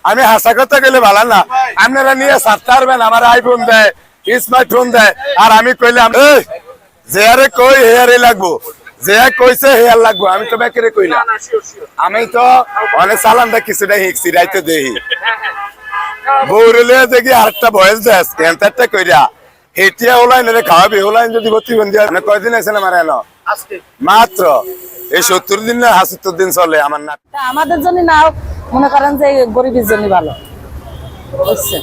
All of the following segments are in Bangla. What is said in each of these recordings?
আমি হাসা কথা গেলে ভালো না, আপনারা নিয়ে সারতে পারবেন। আমার আইফোন দেয়, স্মার্টফোন দেয়, আর আমি কইলাম যে আরে কই হেয়ারে লাগবো, যে কইছে হেয়ার লাগবো, আমি তো বেকারে কইলাম। আমি তো অনেক সালামটা কিছুটা হিকছি রাইতে দেখি বৌরলে দেখি আরেকটা বয়স দেয় ক্যান্সারটা কইরা হেটিয়া ওলাইন রে খাওয়াবি, ওলাইন যদি প্রতিবন্ধী হয়। মানে কয়দিন আছে না মারা এলো মাত্র এই 70 দিন না 70 দিন চলে আমার না। আমাদের জন্য না মনে করেন যে গরিবের জন্য ভালো, বুঝছেন?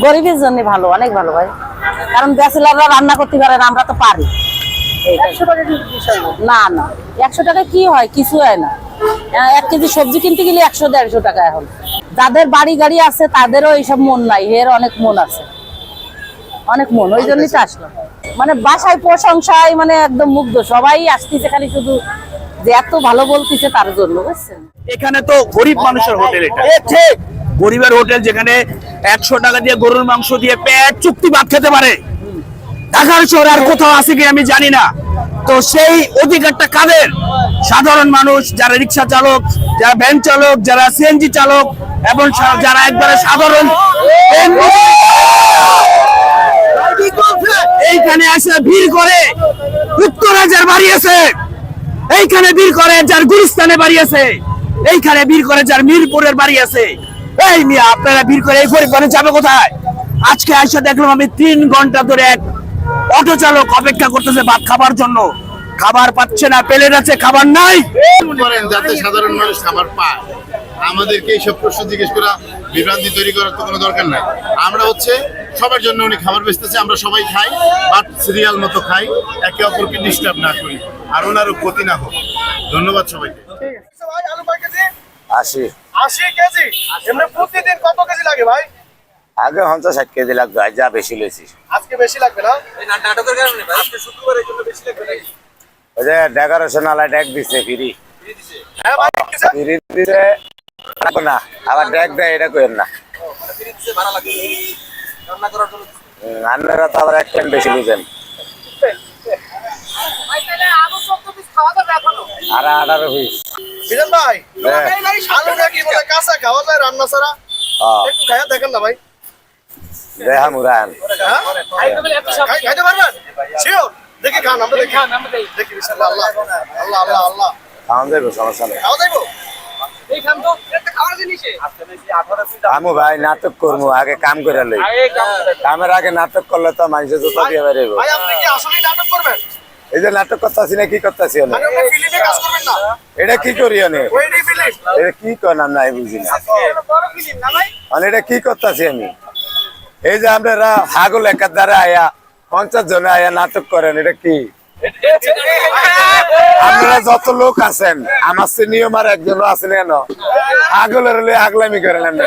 গরিবের জন্য ভালো, অনেক ভালো ভাই। কারণ ব্যাচেলাররা রান্না করতে পারে না, আমরা তো পারি। 100 টাকা না না, 100 টাকা কি হয়? কিছু হয় না। 1 কেজি সবজি কিনতে গেলে 100-150 টাকা এখন। যাদের বাড়ি গাড়ি আছে তাদেরও এইসব মন নাই, এর অনেক মন আছে, অনেক মন। ওই জন্যই তো আসলাম। মানে বাসায় প্রশংসায় মানে একদম মুগ্ধ, সবাই আসতেছে খালি শুধু যে এত ভালো বলতেছে তার জন্য, বুঝছেন? এখানে তো গরিব মানুষের হোটেল, এটা ঠিক গরিবের হোটেল, যেখানে 100 টাকা দিয়ে গরুর মাংস দিয়ে পেট চুক্তি ভাত খেতে পারে। ঢাকার শহরে আর কোথাও আছে কি আমি জানি না। তো সেই অধিকারটা কাদের? সাধারণ মানুষ, যারা রিক্সা চালক, যারা ভ্যান চালক, যারা সিএনজি চালক, এবং যারা একবারে সাধারণ এইখানে আসে ভিড় করে। উত্তরাজের বাড়ি আছে এইখানে, ভিড় করে যার গুলিস্তানে বাড়ি আছে এইখানে, ভিড় করে যার মিরপুরের বাড়ি আছে। এই মিয়া, আপনারা ভিড় করে এই গরিব মানুষ যাবে কোথায়? আজকে এসে দেখলাম আমি 3 ঘন্টা ধরে এক অটো চালক অপেক্ষা করতেছে ভাত খাবার জন্য, খাবার পাচ্ছে না, প্লেট আছে খাবার নাই। করেন যাতে সাধারণ মানুষ খাবার পায়। আমাদেরকে এইসব প্রশ্ন জিজ্ঞেস করা, বিভ্রান্তি তৈরি করার তো কোনো দরকার নাই। আমরা হচ্ছে সবার জন্য উনি খাবার বেচতেছে, আমরা সবাই খাই, বাট সিরিয়াল মতো খাই, একে অপরকে ডিস্টার্ব না করি, আর ওনারও ক্ষতি না হোক। ধন্যবাদ সবাইকে। 80 কেজি এমনি প্রতিদিন কত কেজি লাগে ভাই? আগে 50-60 কেজি লাগতো, আজ যা বেশি লইছি। আজকে বেশি লাগবে না? এই নাটকের কারণে ভাই আজকে শুক্রবারের জন্য বেশি লাগবে নাকি? ওই যে ডেকোরেশন আলা ডেক দিছে ফ্রি। হ্যাঁ ভাই, ফ্রি দিছে না, আবার ডেক দেয়, এটা কইেন না। মানে ফ্রি দিতে ভাড়া লাগবে রান্না করার জন্য। আপনারা তো আবার একটা বেশি বুঝেন। ভাই তাহলে আলু 70 পিস খাওয়া যাবে এখনো? আর 18 পিস। বিজন ভাই, আলু নাকি বলে কাঁচা খাওয়া যায় রান্না ছাড়া? একটু খায়া দেখেন না ভাই। দেহা মুরান খাইতে পারবেন? শিওর? দেখি খান, আমরা দেখি। দেখি বিসমিল্লাহ। আল্লাহ আল্লাহ আল্লাহ আল্লাহ। খাওয়ান যাইব, সমস্যা নেই। খাওয়া যাইবো? এই খান তো, এটা খাওয়ার জিনিসে। আমু ভাই নাটক করবো, আগে কাম করে লই। কামের আগে নাটক করলে তো মানুষের জুতা দিয়ে বেরোবো। ভাই আপনি কি আসলেই নাটক করবেন? এই যে নাটক করতেছি না, কি করতেছি না, মানে আপনি ফিল্মে কাজ করবেন না? এটা কি করি আমি? ওইটাই ফিল্ম। এটা কি করলাম না বুঝি না, এটা বড় ফিল্ম না ভাই? মানে এটা কি করতেছি আমি? এই যে আপনারা হাগল একার দ্বারা আয়া 50 জনে আয়া নাটক করেন, এটা কি? আপনারা যত লোক আছেন, আমার সে নিয়ম আর একজনও আছেন কেন? হাগলের হলে আগলামি করেন না।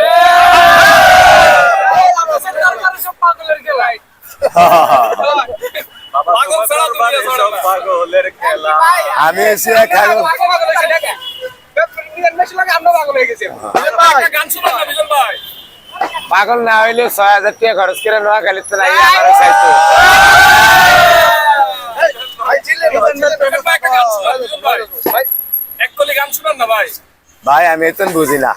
আমি এসে পাগল না হইলে 6000 টাকা খরচ করে নোয়াখালী তো নাই আমার চাইতো। ভাই আমি এত বুঝি না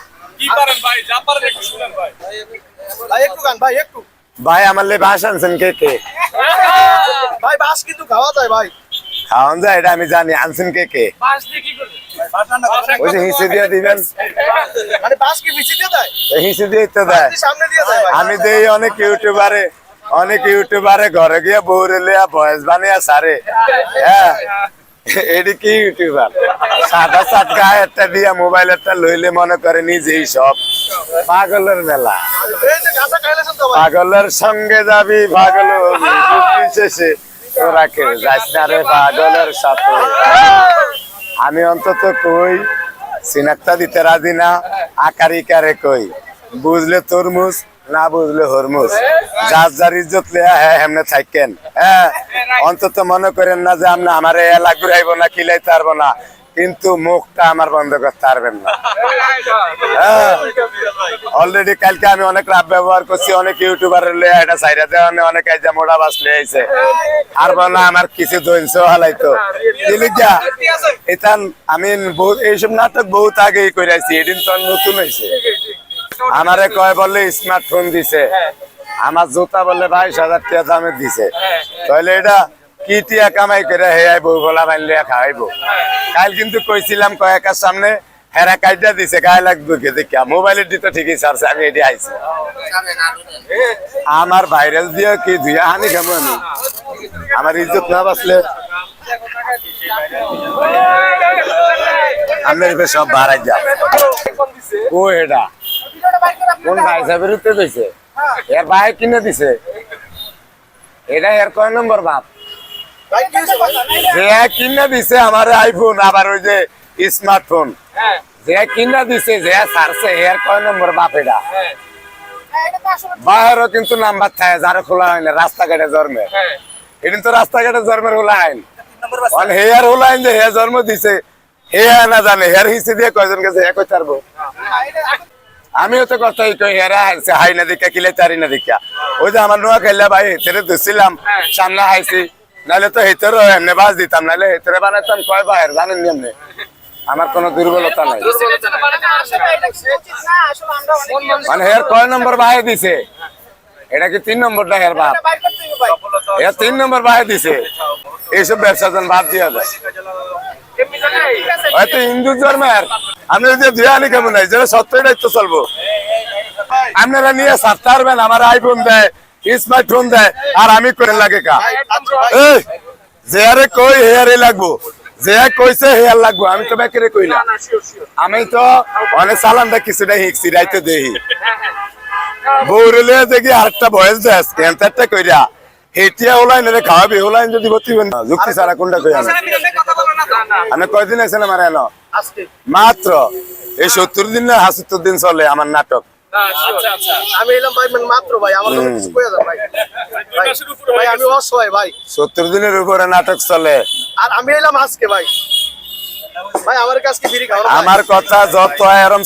ভাই, আমার লে বাস আনছেন কে কে? ভাই বাস কিন্তু খাওয়া যায় ভাই। খাওয়ান যায় এটা আমি জানি, আনছেন কে কে? ওই যে হিসে দিয়ে দিবেন, মানে বাস কি বিচি দিয়ে দেয়? হিসে দিয়ে তো দেয়, সামনে দিয়ে দেয় ভাই। আমি দেই অনেক ইউটিউবারে ঘরে গিয়ে বউরে লিয়া ভয়েস বানিয়ে সারে। হ্যাঁ, এটি কি ইউটিউবার? সাদা সাতকা একটা দিয়া মোবাইল একটা লইলে মনে করে নিজেই সব। পাগলের মেলা, এই যে গাঁজা খাইলেছেন তো ভাই। পাগলের সঙ্গে যাবি পাগল শেষে তোরা কে যাস না রে পাগলের সাথে। আমি অন্তত কই সিনাক্তা দিতে রাজি না, আকারিকারে কই বুঝলে তরমুজ, না বুঝলে হরমুজ। যার যার ইজ্জত লেয়া হ্যাঁ এমনি থাকেন। হ্যাঁ, অন্তত মনে করেন না যে আমরা আমার এলা ঘুরাইবো না, কিলাইতে পারবো না, কিন্তু মুখটা আমার বন্ধ করতে পারবেন না। হ্যাঁ, অলরেডি কালকে আমি অনেক রাব ব্যবহার করছি, অনেক ইউটিউবারের লেয়া এটা সাইডে দেওয়া, অনেক আইজা মোড়া বাস লিয়ে আইছে। আর না আমার কিছু দইনছো হালাইতো দিলিগা এটা। আমি এইসব নাটক বহুত আগেই করে আছি, এদিন তো নতুন হয়েছে। আমারে কয় বললে স্মার্টফোন দিছে, আমার জুতা বললে 22,000 টাকা দামে দিছে। তাহলে এটা কি টিয়া কামাই করে হে আইবো বলা মানলে খাইবো। কাল কিন্তু কইছিলাম কয়েকের সামনে হেরা কাইটা দিছে গায়ে লাগবে কে দেখা মোবাইলের দিতে ঠিকই ছাড়ছে, আমি এটি আইছি। আমার ভাইরাল দিয়ে কি ধুয়া হানি খাবো আমি, আমার ইজ্জত না বাঁচলে আমার সব বাড়াই যা। ও এটা কোন ভাই সাহেবের উত্তর দিছে, এর ভাই কিনে দিছে, এটা এর কয় নম্বর বাপ যে কিনে দিছে আমার আইফোন, আবার ওই যে স্মার্টফোন যে কিনা দিছে যে ছাড়ছে এর কয় নম্বর বাপ এটা। বাহিরও কিন্তু নাম্বার থাকে যারা খোলা হয় না রাস্তাঘাটে জন্মে, এটা তো রাস্তাঘাটে জন্মের হলো আইন হেয়ার হলো আইন যে হে জন্ম দিছে হে না জানে হেয়ার হিসে দিয়ে কয়জন গেছে হে কই চারবো। আমিও তো কথাই কই হেরা হাইছে হাই না দেখা কিলে চারি না দেখা, ওই যে আমার নোয়া খেললে ভাই হেতেরে ধরছিলাম সামনে হাইছি, নাহলে তো হেতেরও এমনি বাস দিতাম, নাহলে হেতেরে বানাইতাম কয় বাহের জানেন এমনি। আমার কোনো দুর্বলতা নাই, মানে হের কয় নম্বর বাহে দিছে, এটা কি 3 নম্বরটা হের বাপ, এর 3 নম্বর বাহে দিছে। এইসব ব্যবসা যেন বাদ দিয়া যায়, হয়তো হিন্দু ধর্মের আমি যদি বিরিয়ানি কেমন নাই যেটা সত্যই দায়িত্ব চলবো। আপনারা নিয়ে ছাড়তে পারবেন, আমার আইফোন দেয় স্মার্টফোন দেয় আর আমি করে লাগে কা যে আরে কই হেয়ারে লাগবো, যে কইছে হেয়ার লাগবো, আমি তো বেকারে কই না, আমি তো অনেক চালানটা কিছুটা হিকছি রাইতে দেখি বৌরলে দেখি আরেকটা বয়স দেশ ক্যান্সারটা কইরা হেটিয়া ওলাইন রে খাওয়াবি ওলাইন যদি ভর্তি হবেন না যুক্তি সারা কোনটা কই আমি কয়দিন আছেন আমার এনো মাত্র এই 70 দিন না 70 দিন চলে আমার নাটক। আমি এলাম ভাই মাত্র ভাই আমার কিছু কইয়া দাও ভাই, ভাই আমি অসহায় ভাই, 70 দিনের উপরে নাটক চলে আর আমি এলাম আজকে ভাই, ভাই আমার কাছে বিড়ি খাওয়া আমার কথা যত এরম